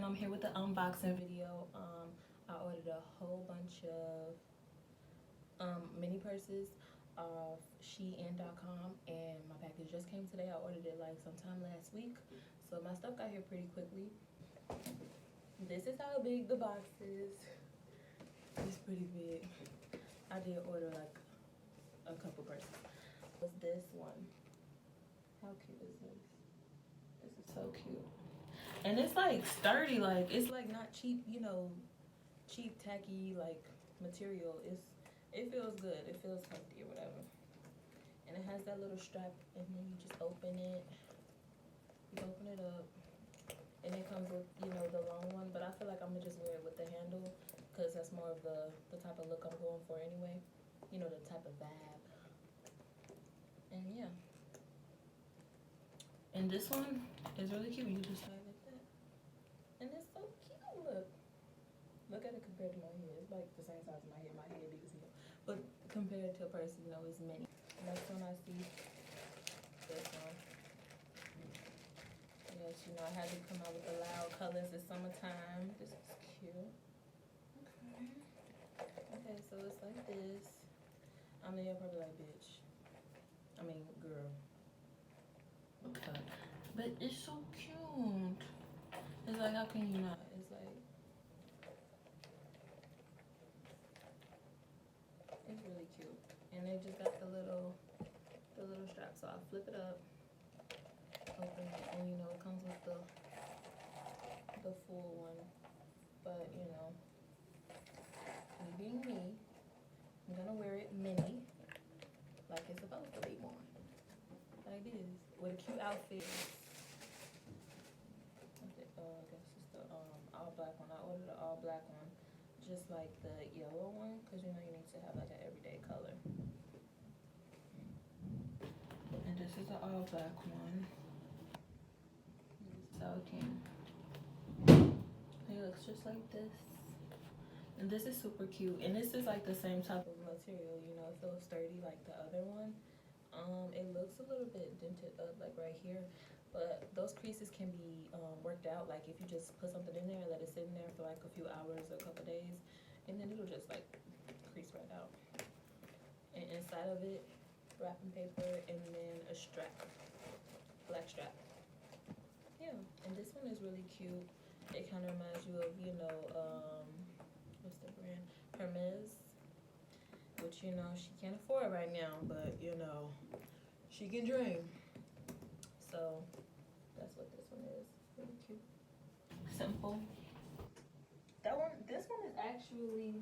I'm here with the unboxing video. I ordered a whole bunch of mini purses off Shein.com, and my package just came today. I ordered it like sometime last week, so my stuff got here pretty quickly. This is how big the box is. It's pretty big. I did order like a couple purses. Was this one? How cute is this? This is so cute. And it's like sturdy, like it's like not cheap, you know, cheap tacky like material. It feels good. It feels healthy or whatever. And it has that little strap, and then you just open it. You open it up, and it comes with, you know, the long one. But I feel like I'm gonna just wear it with the handle, because that's more of the type of look I'm going for anyway. You know, the type of vibe. And yeah. And this one is really cute. You just have it like that. And it's so cute. Look at it compared to my head. It's like the same size as my head. My head big as hell. But compared to a person, you know, it's mini. Next one I see, this one. Yes, you know, I had to come out with the loud colors. It's summertime. This is cute. Okay. Okay, so it's like this. I mean, you're probably like, bitch. I mean, girl. Okay. But it's so cute. It's like, how can you not? It's like, it's really cute. And they just got the little strap. So I'll flip it up, open it, and you know, it comes with the full one. But you know, me being me, I'm gonna wear it mini, like it's supposed to be worn. Like this, with a cute outfit. I guess it's the all black one. I ordered the all black one, just like the yellow one, because you know you need to have like an everyday color. And this is the all black one. So cute. It looks just like this. And this is super cute. And this is like the same type of material, you know, it feels sturdy like the other one. It looks a little bit dented up like right here, but those creases can be worked out. Like if you just put something in there and let it sit in there for like a few hours or a couple days, and then it'll just like crease right out. And inside of it, wrapping paper, and then a strap, black strap. Yeah, and this one is really cute. It kind of reminds you of, you know, what's the brand? Hermes, which, you know, she can't afford right now, but, you know, she can dream. So that's what this one is. Really cute. Simple. This one is actually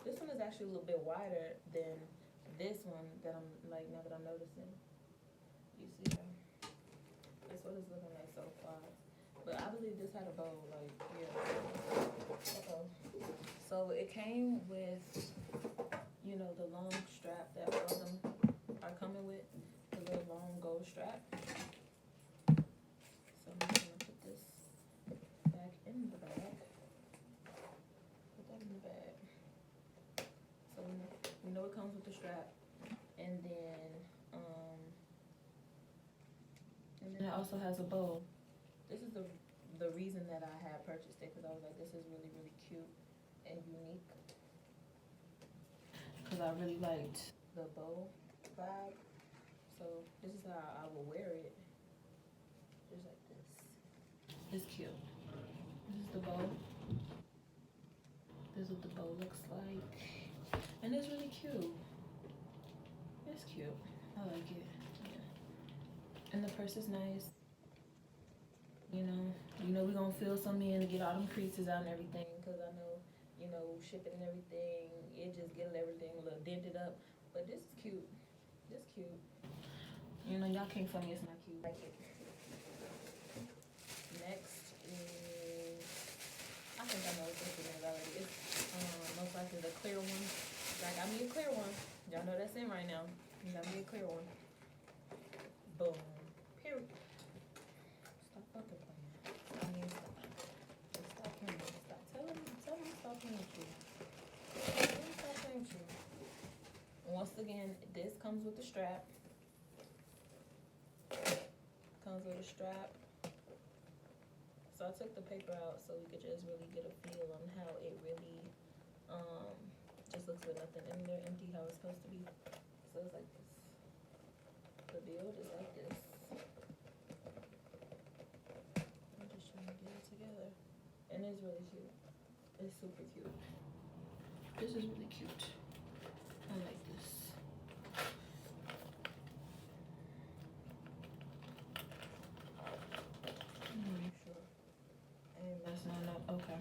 a little bit wider than this one that I'm like, now that I'm noticing. You see her? That's what it's looking like so far. But I believe this had a bow, like, yeah. So it came with, you know, the long strap that all of them are coming with, the little long gold strap. So I'm just gonna put this back in the bag. Put that in the bag. So we know it comes with the strap, and then it also has a bow. This is the reason that I had purchased it, because I was like, this is really, really cute and unique. Because I really liked the bow vibe. So this is how I will wear it. Just like this. It's cute. This is the bow. This is what the bow looks like. And it's really cute. It's cute. I like it. Yeah. And the purse is nice. You know we're gonna fill some in to get all them creases out and everything, because I know, you know, shipping and everything, it just get everything a little dented up. But this is cute. This cute. You know, y'all can't tell me it's not cute. Like it. Next is, I think I know what this one is already. It's most likely the clear one. I got me a clear one. Y'all know that's in right now. You got me a clear one. Boom. Period. Stop fucking playing. I mean, stop playing. Stop. Tell me to stop playing with you. Tell me to stop playing with you. Once again, this comes with the strap. Comes with a strap. So I took the paper out so we could just really get a feel on how it really just looks with nothing in there, empty, how it's supposed to be. So it's like this. The build is like this. I'm just trying to get it together. And it's really cute. It's super cute. This is really cute. I like this. I'm not sure. I ain't messing on that. Okay.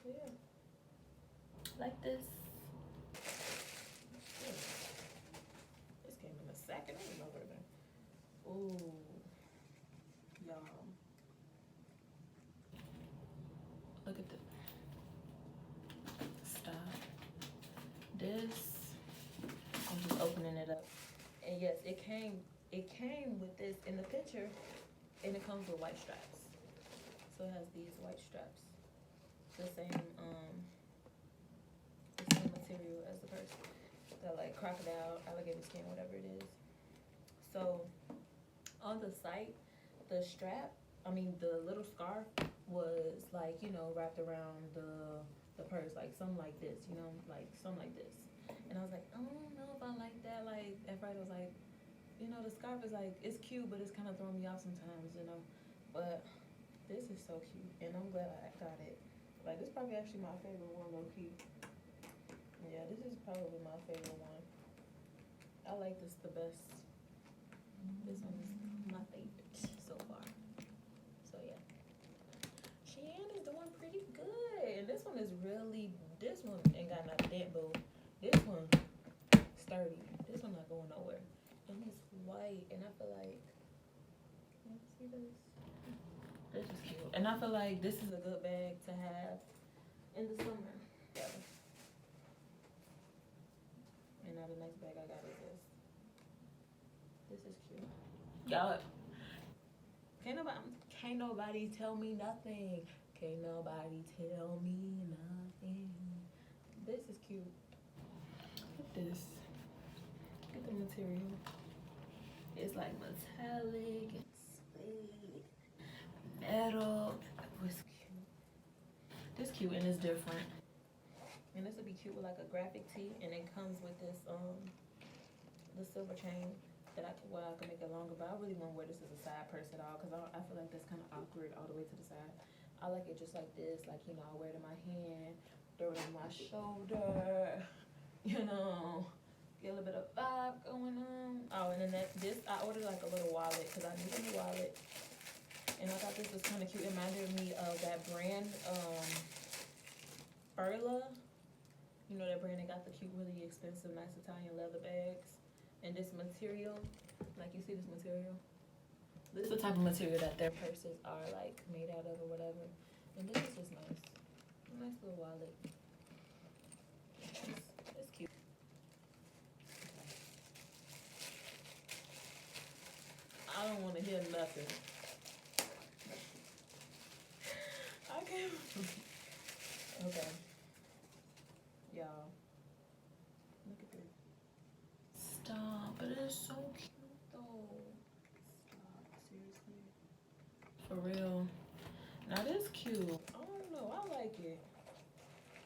So yeah. Like this. This came in a second. I don't know where it. Ooh. Y'all. Look at the stop. This. I'm just opening it up. And yes, it came with this in the picture, and it comes with white straps. So it has these white straps. The same material as the purse. That like crocodile, alligator skin, whatever it is. So on the site, the strap, the little scarf was like, wrapped around the purse, like something like this, like something like this. And I was like, I don't know if I like that. Like at first I was like, the scarf is like, it's cute, but it's kind of throwing me off sometimes, But this is so cute, and I'm glad I got it. Like, this is probably actually my favorite one, low key. Yeah, this is probably my favorite one. I like this the best. This one is my favorite so far. So yeah, Shein is doing pretty good, and this one ain't got no dent, boo. This one sturdy. This one not going nowhere, and it's white, and I feel like, see this? This is cute. And I feel like this is a good bag to have in the summer. Yeah. And now the next bag I got is this. This is cute. Y'all, can't nobody tell me nothing. Can't nobody tell me nothing. This is cute. Look at this. Look at the material. It's like metallic and suede. Metal. Oh, it's cute. This cute and it's different. And this would be cute with like a graphic tee, and it comes with this the silver chain that I can make it longer. But I really won't wear this as a side purse at all, because I feel like that's kind of awkward all the way to the side. I like it just like this, like I wear it in my hand, throw it on my shoulder, get a little bit of vibe going on. Oh, and then I ordered like a little wallet because I needed a wallet. And I thought this was kind of cute. It reminded me of that brand, Furla. You know that brand that got the cute, really expensive, nice Italian leather bags. And this material, like you see this material? This is the type of material that their purses are like made out of or whatever. And this is just nice. A nice little wallet. It's cute. I don't want to hear nothing. Okay. Okay. Y'all. Look at this. Stop. It is so cute though. Stop. Seriously. For real. Now this cute. I don't know. I like it.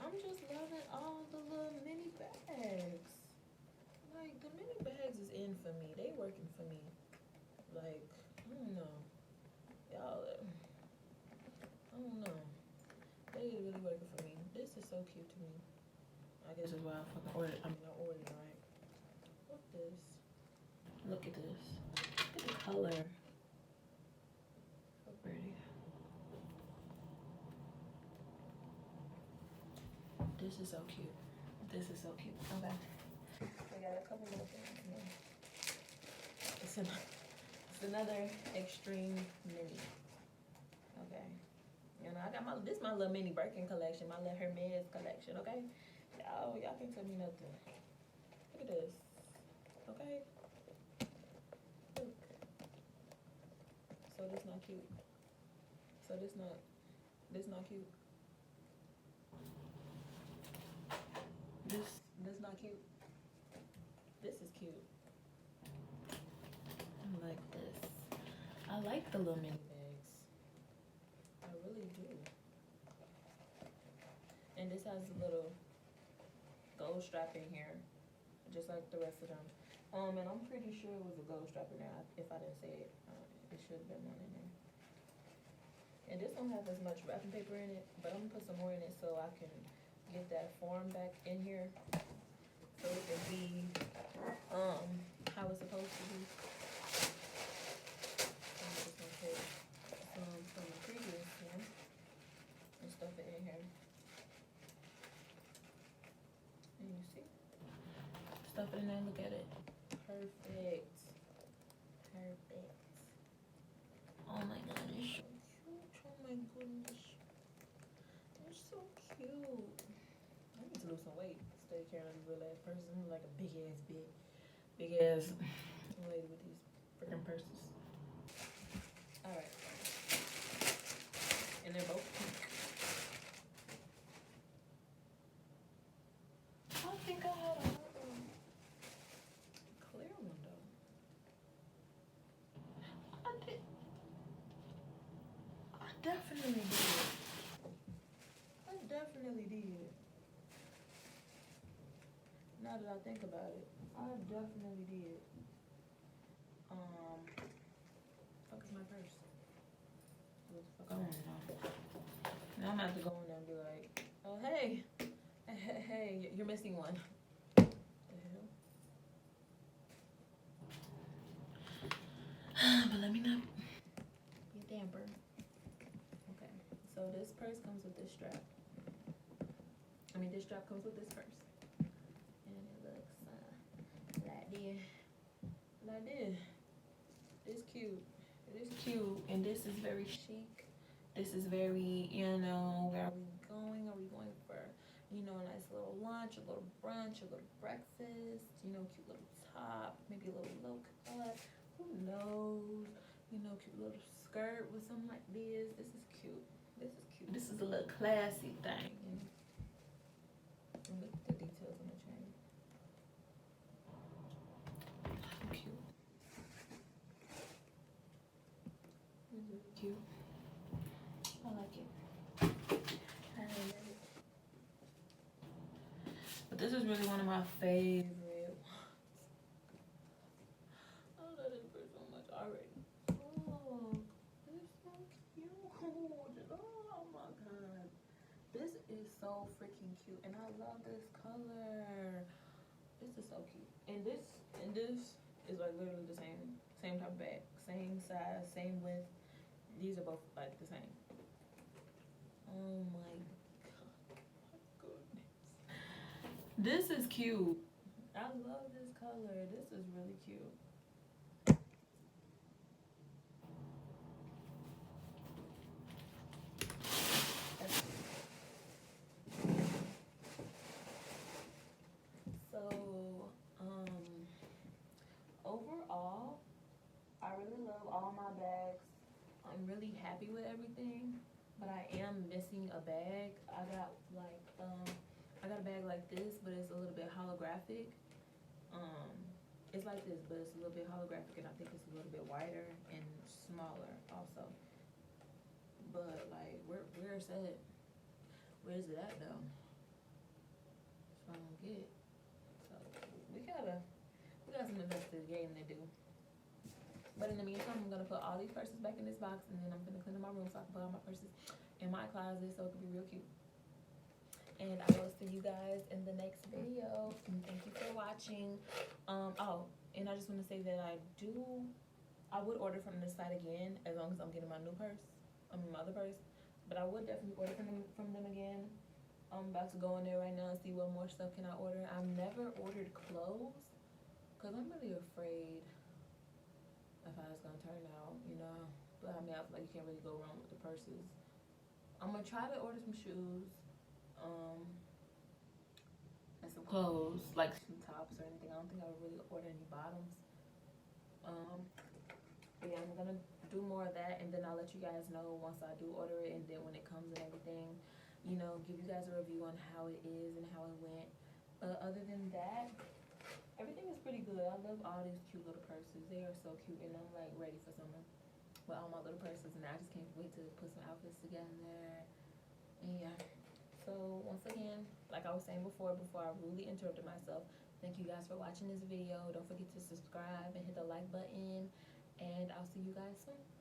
I'm just loving all the little mini bags. Like, the mini bags is in for me. They working for me. Like, I don't know. Y'all, I don't know. They really working for me. This is so cute to me. I guess that's why I fucking ordered. I ordered it, right? What's this? Look at this. Look at the color. So pretty. This is so cute. This is so cute. Okay. We got a couple more things here. It's another extreme mini. Okay. I got my little mini Birkin collection, my little Hermes collection, okay? Y'all can't tell me nothing. Look at this. Okay? Look. So this not cute. So this not cute. This not cute. This is cute. I like this. I like the little mini bags. And this has a little gold strap in here, just like the rest of them. And I'm pretty sure it was a gold strap in there. If I didn't say it, it should have been one in there. And this don't have as much wrapping paper in it, but I'm gonna put some more in it so I can get that form back in here, so it can be how it's supposed to be. I'm just gonna take some from the previous one and stuff it in here. And you see, stuff it in there. Look at it. Perfect. Perfect. Oh my god, it's so cute. Oh my goodness. It's so cute. I need to lose some weight instead of carrying this little ass person. I'm like a big ass lady with these freaking purses. Alright. And they're both pink. I think I had another clear one though. I definitely did. I definitely did. Now that I think about it, I definitely did. Fuck is my purse? What the fuck I want now? Now I'm gonna have to go in there and be like, oh hey, hey, you're missing one. The hell? But let me not be a damper. Okay, so this purse comes with this strap. This strap comes with this purse. And it looks like this. Like this. It's cute. It is cute. And this is very chic. This is very, where are we going? Are we going for, a nice little lunch, a little brunch, a little breakfast, cute little top, maybe a little low cut. Who knows? Cute little skirt with something like this. This is cute. This is cute. This is a little classy thing. And look at the details on the chain. Cute. This is cute. I like it. I love it. But this is really one of my favorite. I love this bird so much already. Oh, it's so cute. Oh my god. This is so freaking cute. And I love this color. This is so cute. And this is like literally the same type of bag. Same size, same width. These are both like the same. Oh my god. My goodness. This is cute. I love this color. This is really cute. So, overall, I really love all my bags. I'm really happy with everything, but I am missing a bag. I got a bag like this, but it's a little bit holographic. It's like this, but it's a little bit holographic, and I think it's a little bit wider and smaller also. But like, where's that? Where's it at though? That's what I don't get. So we got some investigating to do. But in the meantime, I'm gonna put all these purses back in this box, and then I'm gonna clean up my room so I can put all my purses in my closet so it can be real cute. And I will see you guys in the next video. And thank you for watching. And I just want to say that I would order from this site again as long as I'm getting my new purse, my other purse. But I would definitely order from them again. I'm about to go in there right now and see what more stuff can I order. I've never ordered clothes because I'm really afraid of how it's gonna turn out, But I feel like you can't really go wrong with the purses. I'm gonna try to order some shoes. And some clothes, like some tops or anything. I don't think I would really order any bottoms. But yeah, I'm gonna do more of that, and then I'll let you guys know once I do order it, and then when it comes and everything, give you guys a review on how it is and how it went. Other than that, everything is pretty good. I love all these cute little purses. They are so cute, and I'm like ready for summer with all my little purses, and I just can't wait to put some outfits together. And yeah. So once again, like I was saying before I really interrupted myself, thank you guys for watching this video. Don't forget to subscribe and hit the like button, and I'll see you guys soon.